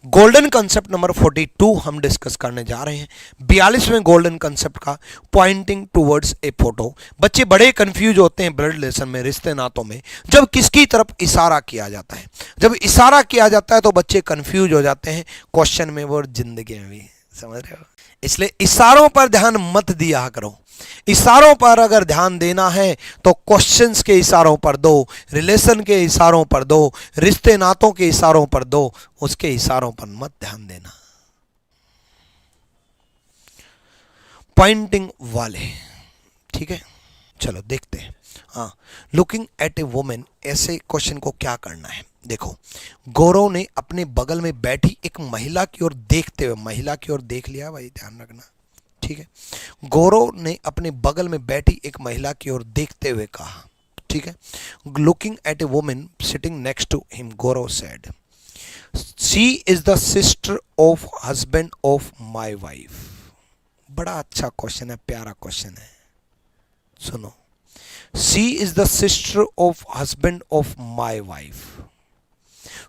Golden concept number 42 हम discuss करने जा रहे हैं। 42वें गोल्डन कंसेप्ट का पॉइंटिंग टूवर्ड्स ए फोटो। बच्चे बड़े कंफ्यूज होते हैं ब्लड रिलेशन में, रिश्ते नातों में, जब किसकी तरफ इशारा किया जाता है। जब इशारा किया जाता है तो बच्चे कंफ्यूज हो जाते हैं, क्वेश्चन में और जिंदगी में भी। समझ रहे हो? इसलिए इशारों पर ध्यान मत दिया करो। इशारों पर अगर ध्यान देना है तो क्वेश्चंस के इशारों पर दो, रिलेशन के इशारों पर दो, रिश्ते नातों के इशारों पर दो, उसके इशारों पर मत ध्यान देना। पॉइंटिंग वाले, ठीक है, चलो देखते हैं। हाँ, लुकिंग एट ए वुमेन, ऐसे क्वेश्चन को क्या करना है। देखो, गौरव ने अपने बगल में बैठी एक महिला की ओर देखते हुए, महिला की ओर देख लिया भाई, ध्यान रखना, ठीक है। गौरव ने अपने बगल में बैठी एक महिला की ओर देखते हुए कहा, ठीक है। Looking at a women sitting next to him, Gaurav said, she is the sister of husband of my wife. बड़ा अच्छा क्वेश्चन है, प्यारा क्वेश्चन है, सुनो। She is the sister of husband of my wife,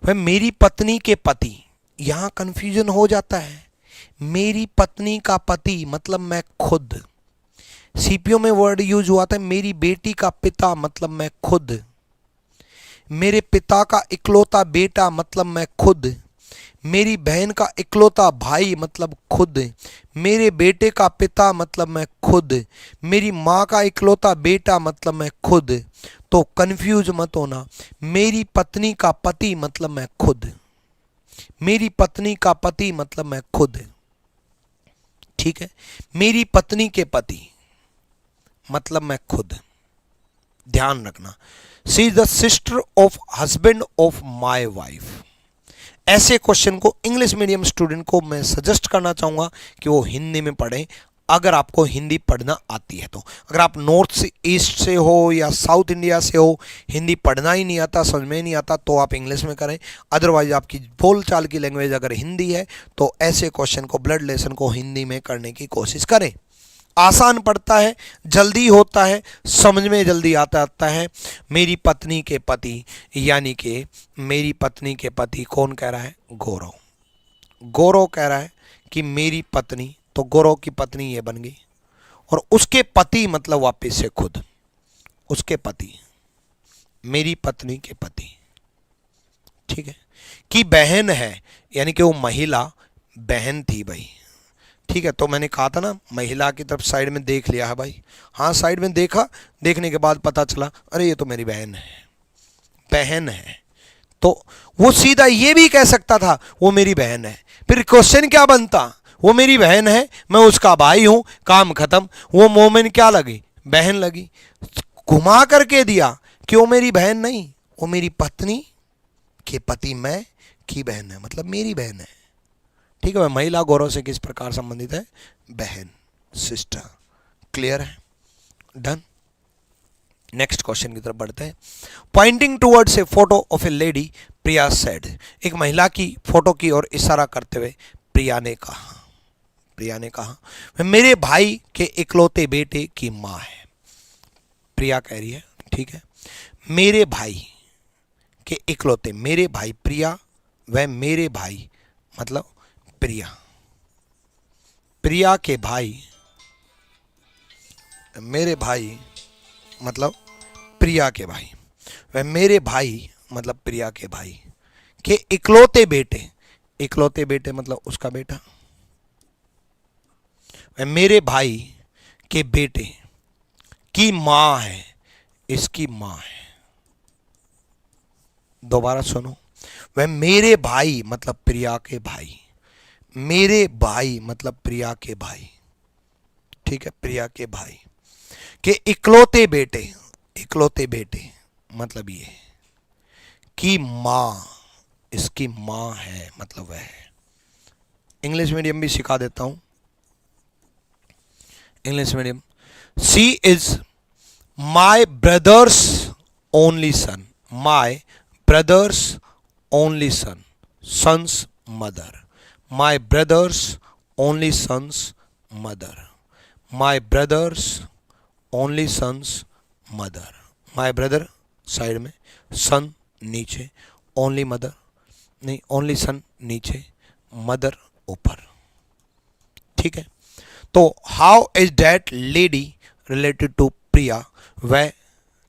वह मेरी पत्नी के पति। यहां कंफ्यूजन हो जाता है, मेरी पत्नी का पति मतलब मैं खुद। सीपीओ में वर्ड यूज हुआ था मेरी बेटी का पिता मतलब मैं खुद, मेरे पिता का इकलौता बेटा मतलब मैं खुद, मेरी बहन का इकलौता भाई मतलब खुद, मेरे बेटे का पिता मतलब मैं खुद, मेरी माँ का इकलौता बेटा मतलब मैं खुद। तो कंफ्यूज मत होना, मेरी पत्नी का पति मतलब मैं खुद, मेरी पत्नी का पति मतलब मैं खुद, ठीक है। मेरी पत्नी के पति मतलब मैं खुद, ध्यान रखना। She is the sister of husband of my wife. ऐसे क्वेश्चन को इंग्लिश मीडियम स्टूडेंट को मैं सजेस्ट करना चाहूंगा कि वो हिंदी में पढ़ें, अगर आपको हिंदी पढ़ना आती है तो। अगर आप नॉर्थ ईस्ट से हो या साउथ इंडिया से हो, हिंदी पढ़ना ही नहीं आता, समझ में नहीं आता, तो आप इंग्लिश में करें। अदरवाइज आपकी बोलचाल की लैंग्वेज अगर हिंदी है तो ऐसे क्वेश्चन को, ब्लड रिलेशन को हिंदी में करने की कोशिश करें। आसान पड़ता है, जल्दी होता है, समझ में जल्दी आता है। मेरी पत्नी के पति, यानी कि मेरी पत्नी के पति कौन कह रहा है? गौरव। गौरव कह रहा है कि मेरी पत्नी, तो गौरव की पत्नी ये बन गई, और उसके पति मतलब वापस से खुद, उसके पति, मेरी पत्नी के पति, ठीक है। कि बहन है, यानी कि वो महिला बहन थी भाई, ठीक है। तो मैंने कहा था ना, महिला की तरफ साइड में देख लिया है भाई। हाँ, साइड में देखा, देखने के बाद पता चला अरे ये तो मेरी बहन है, बहन है। तो वो सीधा ये भी कह सकता था वो मेरी बहन है। फिर क्वेश्चन क्या बनता? वो मेरी बहन है, मैं उसका भाई हूं, काम खत्म। वो मोमेन क्या लगी? बहन लगी। घुमा करके दिया कि वो मेरी बहन नहीं, वो मेरी पत्नी के पति मैं की बहन है, मतलब मेरी बहन है, ठीक है। महिला गौरव से किस प्रकार संबंधित है? बहन, सिस्टर। क्लियर है? डन। नेक्स्ट क्वेश्चन की तरफ बढ़ते हैं। Pointing towards a photo of A lady, Priya said, एक महिला की फोटो की ओर इशारा करते हुए प्रिया ने कहा, प्रिया ने कहा, वह मेरे भाई के इकलौते बेटे की माँ है। प्रिया कह रही है, ठीक है, मेरे भाई के इकलौते, मेरे भाई, प्रिया, वह मेरे भाई मतलब प्रिया, प्रिया के भाई, मेरे भाई मतलब प्रिया के भाई, वह मेरे भाई मतलब प्रिया के भाई के इकलौते बेटे, इकलौते बेटे मतलब उसका बेटा, वह मेरे भाई के बेटे की माँ है, इसकी माँ है। दोबारा सुनो, वह मेरे भाई मतलब प्रिया के भाई, मेरे भाई मतलब प्रिया के भाई, ठीक है, प्रिया के भाई के इकलौते बेटे, इकलौते बेटे मतलब ये की माँ, इसकी माँ है, मतलब वह है। इंग्लिश मीडियम भी सिखा देता हूं, English medium. She is my brother's only son, my brother's only son, son's mother, my brother's only son's mother, my brother's only son's mother, my brother side में, son नीचे, only mother नहीं, only son नीचे, mother ऊपर। ठीक है, तो how is that lady related to Priya, वह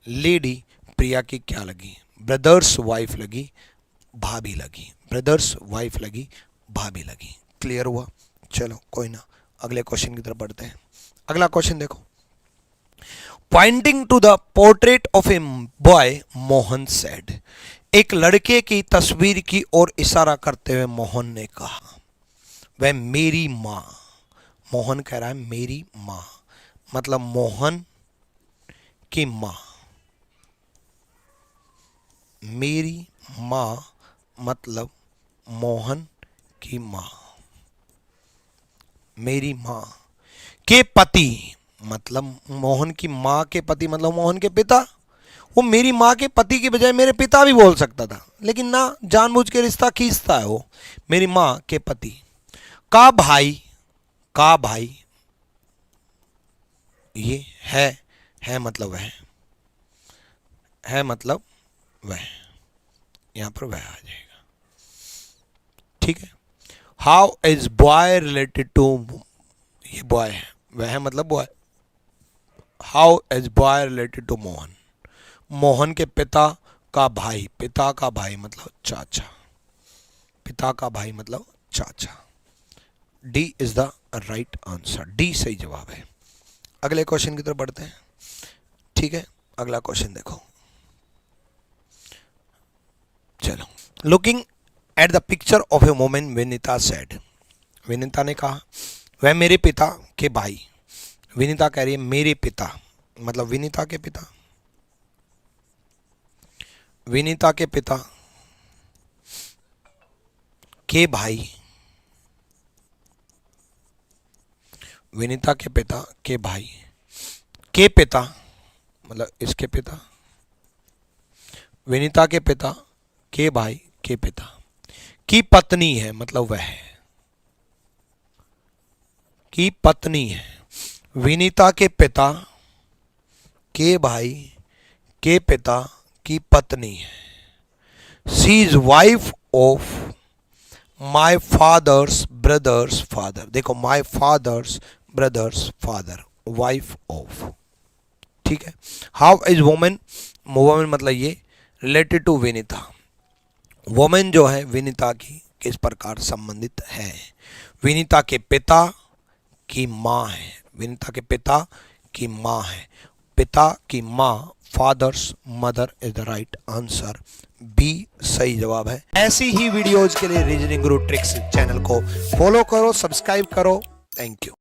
lady प्रिया की क्या लगी? ब्रदर्स वाइफ लगी, भाभी लगी, ब्रदर्स वाइफ लगी, भाभी लगी। क्लियर हुआ? चलो कोई ना, अगले क्वेश्चन की तरफ बढ़ते हैं। अगला क्वेश्चन देखो, pointing to the portrait of a boy Mohan said, एक लड़के की तस्वीर की ओर इशारा करते हुए मोहन ने कहा, वह मेरी माँ, मोहन कह रहा है मेरी माँ, मतलब मोहन की माँ, मेरी माँ मतलब मोहन की माँ, मेरी माँ के पति मतलब मोहन की माँ के पति मतलब मोहन के पिता। वो मेरी माँ के पति की बजाय मेरे पिता भी बोल सकता था, लेकिन ना, जानबूझ के रिश्ता खींचता है वो। मेरी माँ के पति का भाई, का भाई ये है मतलब वह, है मतलब वह, यहां पर वह आ जाएगा। ठीक है, how is boy related to, ये बॉय है, वह मतलब boy. How is boy related to Mohan, Mohan के पिता का भाई, पिता का भाई मतलब चाचा, पिता का भाई मतलब चाचा। D is the right answer, D सही जवाब है। अगले क्वेश्चन की तरफ बढ़ते हैं। ठीक है, अगला क्वेश्चन देखो, चलो, looking at the picture of a woman, Vinita said, Vinita ने कहा, वह मेरे पिता के भाई, विनीता कह रही है मेरे पिता मतलब विनीता के पिता, विनीता के पिता के भाई, विनीता के पिता के भाई के पिता मतलब इसके पिता, विनीता के पिता के भाई के पिता की पत्नी है मतलब वह, की पत्नी है, विनीता के पिता के भाई के पिता की पत्नी है। She is wife of my father's brother's father, देखो my father's brother's father, wife of. ठीक है, हाउ इज वुमेन, वुमेन मतलब ये रिलेटेड टू विनीता, वुमेन जो है विनीता की किस प्रकार संबंधित है? विनीता के पिता की माँ है, विनीता के पिता की माँ है, पिता की माँ, father's mother is the right answer, B सही जवाब है। ऐसी ही वीडियोज के लिए रीजनिंग गुरु ट्रिक्स चैनल को फॉलो करो, सब्सक्राइब करो। Thank you.